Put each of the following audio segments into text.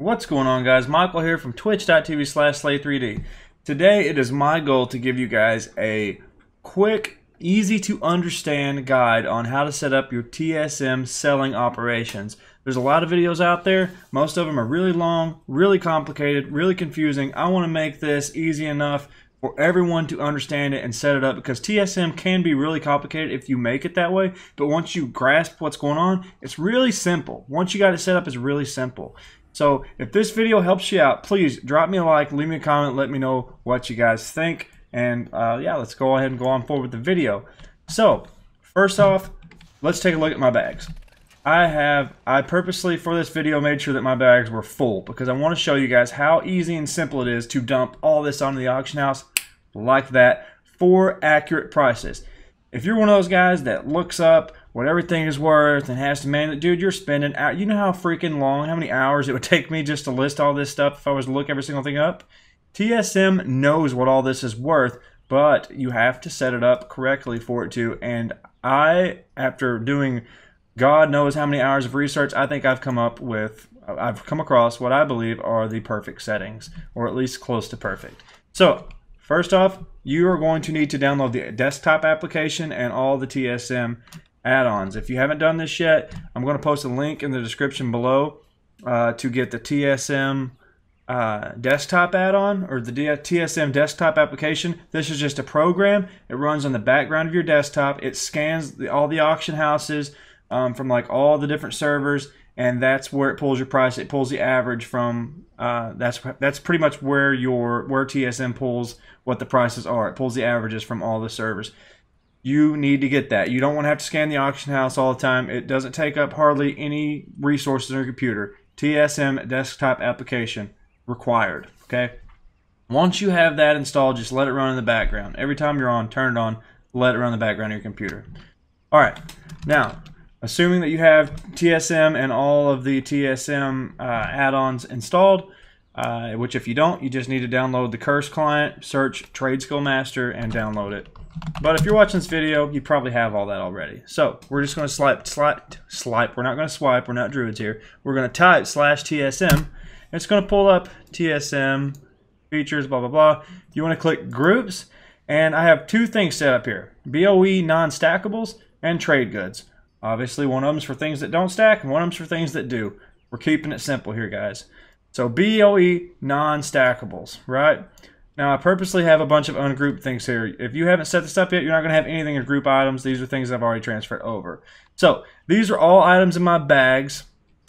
What's going on, guys? Michael here from twitch.tv/slay3d. Today it is my goal to give you guys a quick, easy to understand guide on how to set up your TSM selling operations. There's a lot of videos out there. Most of them are really long, really complicated, really confusing. I want to make this easy enough for everyone to understand it and set it up, because TSM can be really complicated if you make it that way, but once you grasp what's going on, it's really simple. Once you got it set up, it's really simple. So if this video helps you out, please drop me a like, leave me a comment, let me know what you guys think, and yeah, let's go ahead and go on forward with the video. So first off, let's take a look at my bags. I purposely for this video made sure that my bags were full, because I want to show you guys how easy and simple it is to dump all this onto the auction house like that for accurate prices. If you're one of those guys that looks up what everything is worth and has to man it, dude, you're spending out. You know how freaking long, how many hours it would take me just to list all this stuff if I was to look every single thing up? TSM knows what all this is worth, but you have to set it up correctly for it to. And after doing God knows how many hours of research, I think I've come across what I believe are the perfect settings, or at least close to perfect. So first off, you are going to need to download the desktop application and all the TSM add-ons. If you haven't done this yet, I'm going to post a link in the description below to get the TSM desktop add-on, or the TSM desktop application. This is just a program. It runs on the background of your desktop. It scans all the auction houses from like all the different servers, and that's where it pulls your price. It pulls the average from that's pretty much where TSM pulls what the prices are. It pulls the averages from all the servers. You need to get that. You don't want to have to scan the auction house all the time. It doesn't take up hardly any resources on your computer. TSM desktop application required. Okay. Once you have that installed, just let it run in the background. Every time you're on, turn it on. Let it run in the background of your computer. All right. Now, assuming that you have TSM and all of the TSM add-ons installed, which if you don't, you just need to download the Curse client, search Trade Skill Master, and download it. But if you're watching this video, you probably have all that already. So we're just going to swipe. We're not going to swipe. We're not druids here. We're going to type /TSM. It's going to pull up TSM features, blah, blah, blah. You want to click groups, and I have two things set up here: BOE non-stackables and trade goods. Obviously, one of them's for things that don't stack, and one of them's for things that do. We're keeping it simple here, guys. So BOE non-stackables, right? Now, I purposely have a bunch of ungrouped things here. If you haven't set this up yet, you're not going to have anything in group items. These are things I've already transferred over. So these are all items in my bags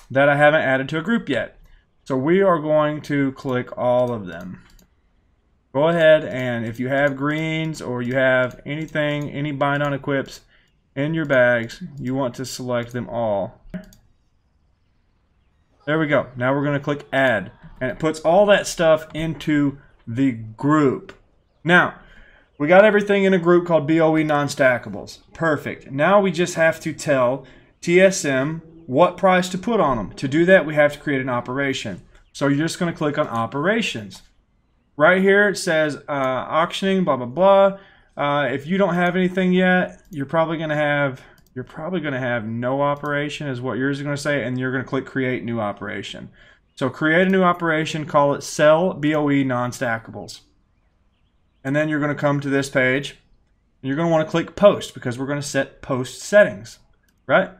that I haven't added to a group yet. So we are going to click all of them. Go ahead, and if you have greens or you have anything, any bind on equips in your bags, you want to select them all. There we go. Now we're going to click add, and it puts all that stuff into the group. Now we got everything in a group called BOE non-stackables. Perfect. Now we just have to tell TSM what price to put on them. To do that, we have to create an operation. So you're just going to click on operations. Right here it says auctioning, blah blah blah. If you don't have anything yet, you're probably going to have no operation is what yours is going to say, and you're going to click create new operation. So create a new operation, call it sell BOE non-stackables. And then you're going to come to this page, and you're going to want to click post, because we're going to set post settings, right?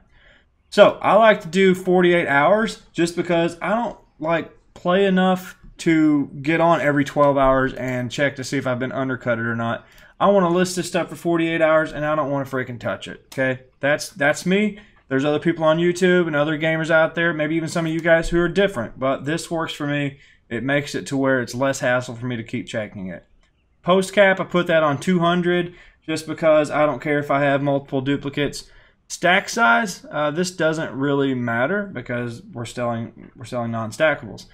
So I like to do 48 hours just because I don't like play enough to get on every 12 hours and check to see if I've been undercutted or not. I want to list this stuff for 48 hours, and I don't want to freaking touch it, okay? That's me. There's other people on YouTube and other gamers out there, maybe even some of you guys who are different, but this works for me. It makes it to where it's less hassle for me to keep checking it. Post cap, I put that on 200 just because I don't care if I have multiple duplicates. Stack size, this doesn't really matter because we're selling non-stackables.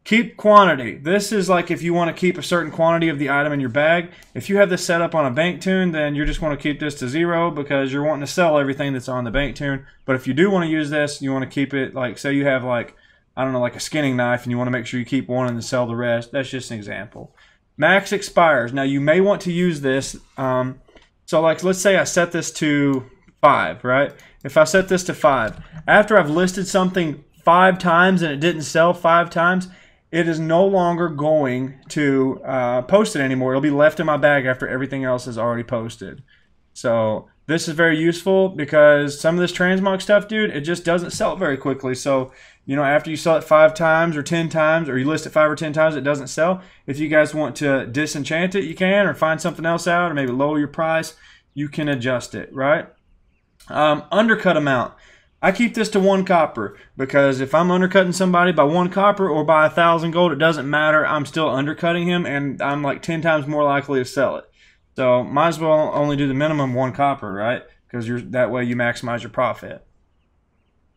Keep quantity. This is like if you want to keep a certain quantity of the item in your bag. If you have this set up on a bank tune, then you just want to keep this to 0 because you're wanting to sell everything that's on the bank tune. But if you do want to use this, you want to keep it like, say you have like, I don't know, like a skinning knife, and you want to make sure you keep one and then sell the rest. That's just an example. Max expires. Now you may want to use this. So like, let's say I set this to 5, right? If I set this to 5, after I've listed something 5 times and it didn't sell 5 times, it is no longer going to post it anymore. It'll be left in my bag after everything else is already posted. So this is very useful because some of this transmog stuff, dude, it just doesn't sell very quickly. So, you know, after you sell it 5 times or 10 times, or you list it 5 or 10 times, it doesn't sell. If you guys want to disenchant it, you can, or find something else out, or maybe lower your price, you can adjust it, right? Undercut amount. I keep this to 1 copper because if I'm undercutting somebody by 1 copper or by 1,000 gold, it doesn't matter. I'm still undercutting him, and I'm like 10 times more likely to sell it. So might as well only do the minimum 1 copper, right? Because that way you maximize your profit.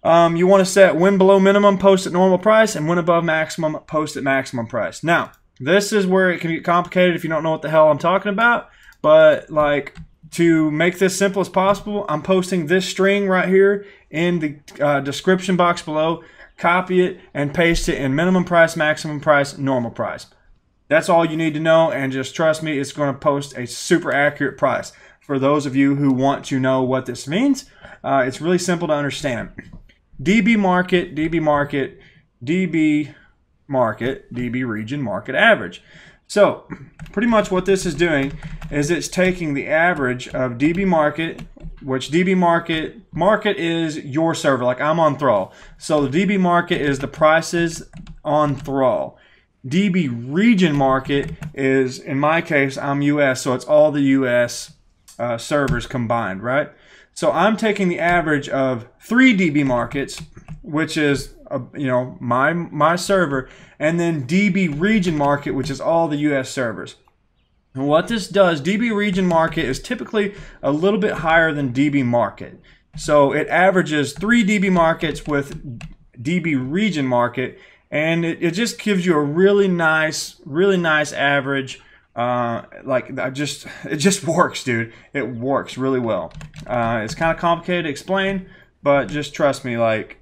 You want to set when below minimum, post at normal price, and when above maximum, post at maximum price. Now, this is where it can get complicated if you don't know what the hell I'm talking about. But like, to make this simple as possible, I'm posting this string right here in the description box below. Copy it and paste it in minimum price, maximum price, normal price. That's all you need to know, and just trust me, it's going to post a super accurate price. For those of you who want to know what this means, it's really simple to understand. DB market, DB market, DB market, DB region market average. So pretty much what this is doing is it's taking the average of DB market, which DB market is your server, like I'm on Thrall. So the DB market is the prices on Thrall. DB region market is, in my case, I'm US, so it's all the US servers combined, right? So I'm taking the average of 3 DB markets, which is you know, my server, and then DB region market, which is all the US servers. And what this does, DB region market is typically a little bit higher than DB market. So it averages 3 DB markets with DB region market, and it just gives you a really nice average. It just works, dude. It works really well. It's kind of complicated to explain, but just trust me, like,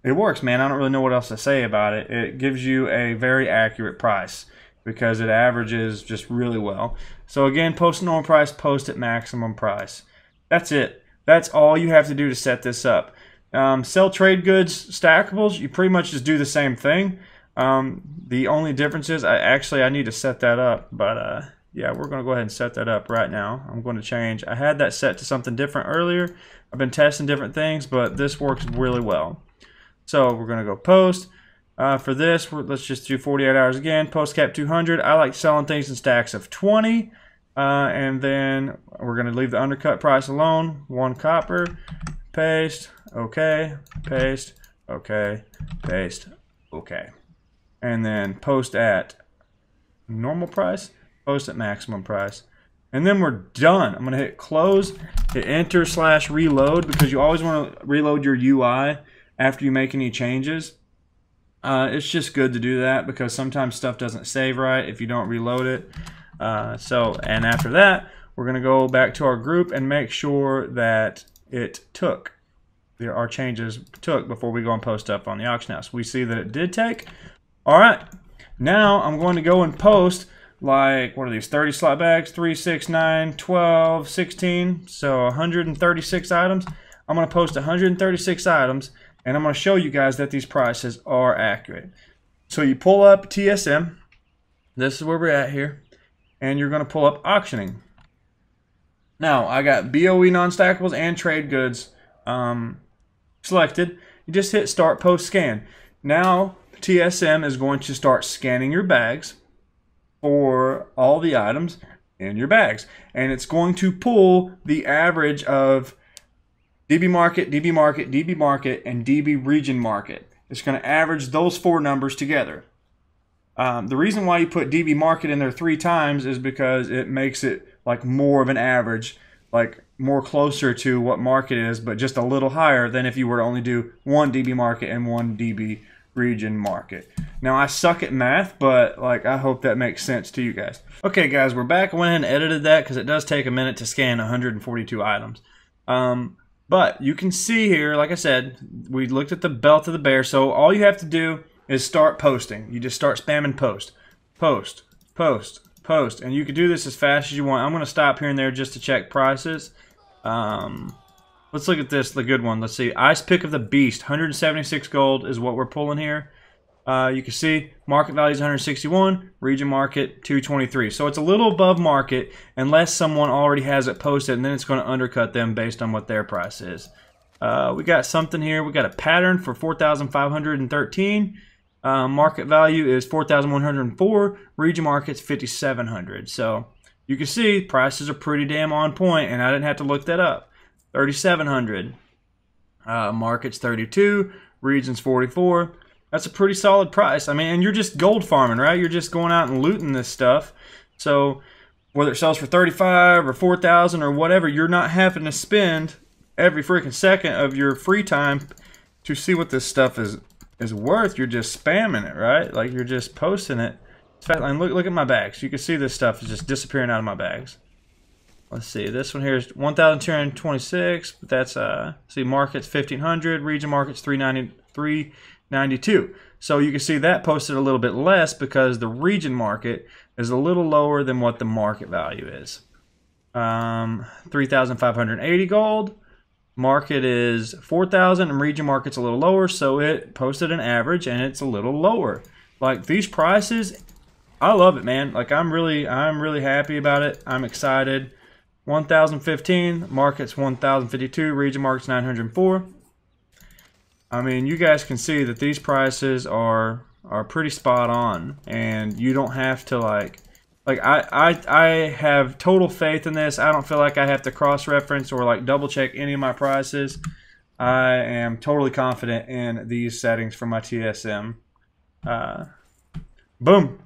it works, man. I don't really know what else to say about it. It gives you a very accurate price because it averages just really well. So again, post normal price, post at maximum price. That's it. That's all you have to do to set this up. Sell trade goods, stackables, you pretty much just do the same thing. The only difference is I need to set that up, but yeah, we're going to go ahead and set that up right now. I'm going to change. I had that set to something different earlier. I've been testing different things, but this works really well. So we're going to go post. For this, let's just do 48 hours again. Post cap 200. I like selling things in stacks of 20. And then we're going to leave the undercut price alone. 1 copper. Paste. Okay. Paste. Okay. Paste. Okay. And then post at normal price. Post at maximum price. And then we're done. I'm going to hit close. Hit enter/reload because you always want to reload your UI after you make any changes. It's just good to do that because sometimes stuff doesn't save right if you don't reload it. And after that, we're going to go back to our group and make sure that it took. Our changes took before we go and post up on the auction house. We see that it did take. All right. Now I'm going to go and post, like, what are these, 30 slot bags, 3, 6, 9, 12, 16, so 136 items. I'm going to post 136 items, and I'm going to show you guys that these prices are accurate. So you pull up TSM. This is where we're at here. And you're going to pull up auctioning. Now, I got BOE non-stackables and trade goods selected. You just hit start post scan. Now, TSM is going to start scanning your bags for all the items in your bags. And it's going to pull the average of DB market, DB market, DB market, and DB region market. It's going to average those 4 numbers together. The reason why you put DB market in there 3 times is because it makes it like more of an average, like more closer to what market is, but just a little higher than if you were to only do 1 DB market and 1 DB region market. Now, I suck at math, but like I hope that makes sense to you guys. Okay, guys, we're back. I went ahead and edited that because it does take a minute to scan 142 items. But you can see here, like I said, we looked at the belt of the bear. So all you have to do is start posting. You just start spamming post, post, post, post. And you can do this as fast as you want. I'm going to stop here and there just to check prices. let's look at this, the good one. Let's see. Ice Pick of the Beast, 176 gold is what we're pulling here. You can see market value is 161, region market 223. So it's a little above market unless someone already has it posted, and then it's going to undercut them based on what their price is. We got something here. We got a pattern for 4,513. Market value is 4,104. Region market's 5,700. So you can see prices are pretty damn on point, and I didn't have to look that up. 3,700. Market's 32. Region's 44. That's a pretty solid price. I mean, and you're just gold farming, right? You're just going out and looting this stuff. So whether it sells for 35 or 4,000 or whatever, you're not having to spend every freaking second of your free time to see what this stuff is worth. You're just spamming it, right? Like you're just posting it. And look at my bags. You can see this stuff is just disappearing out of my bags. Let's see. This one here is 1,226, but that's see, market's 1,500, region market's 393. 92. So you can see that posted a little bit less because the region market is a little lower than what the market value is. 3,580 gold. Market is 4,000 and region market's a little lower, so it posted an average and it's a little lower. Like these prices, I love it, man. Like I'm really happy about it. I'm excited. 1,015, market's 1,052, region market's 904. I mean, you guys can see that these prices are pretty spot on, and you don't have to like I have total faith in this. I don't feel like I have to cross-reference or like double-check any of my prices. I am totally confident in these settings for my TSM. Boom!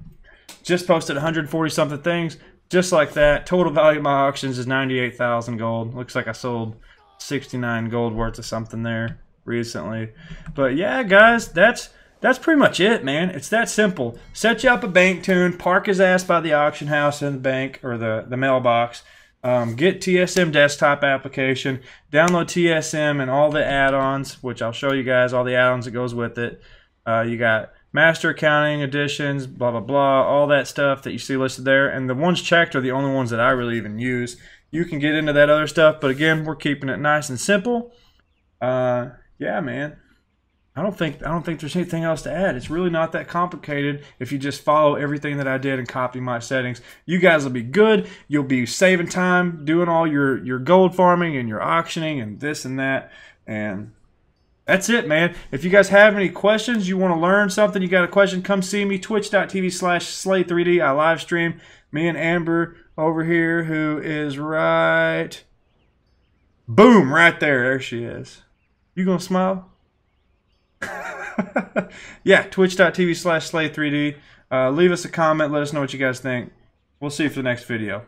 Just posted 140 something things, just like that. Total value of my auctions is 98,000 gold. Looks like I sold 69 gold worth of something there recently. But yeah, guys, that's pretty much it, man. It's that simple. Set you up a bank tune, park his ass by the auction house in the bank or the mailbox. Get TSM desktop application, download TSM and all the add-ons, which I'll show you guys all the add-ons that goes with it. You got master accounting additions, blah blah blah, all that stuff that you see listed there, and the ones checked are the only ones that I really even use. You can get into that other stuff, but again, we're keeping it nice and simple. Yeah, man. I don't think there's anything else to add. It's really not that complicated if you just follow everything that I did and copy my settings. You guys will be good. You'll be saving time doing all your gold farming and your auctioning and this and that. And that's it, man. If you guys have any questions, you want to learn something, you got a question, come see me, twitch.tv/Slay3D. I live stream. Me and Amber over here, who is right... Boom, right there. There she is. You gonna smile? Yeah, twitch.tv/Slay3D. Leave us a comment. Let us know what you guys think. We'll see you for the next video.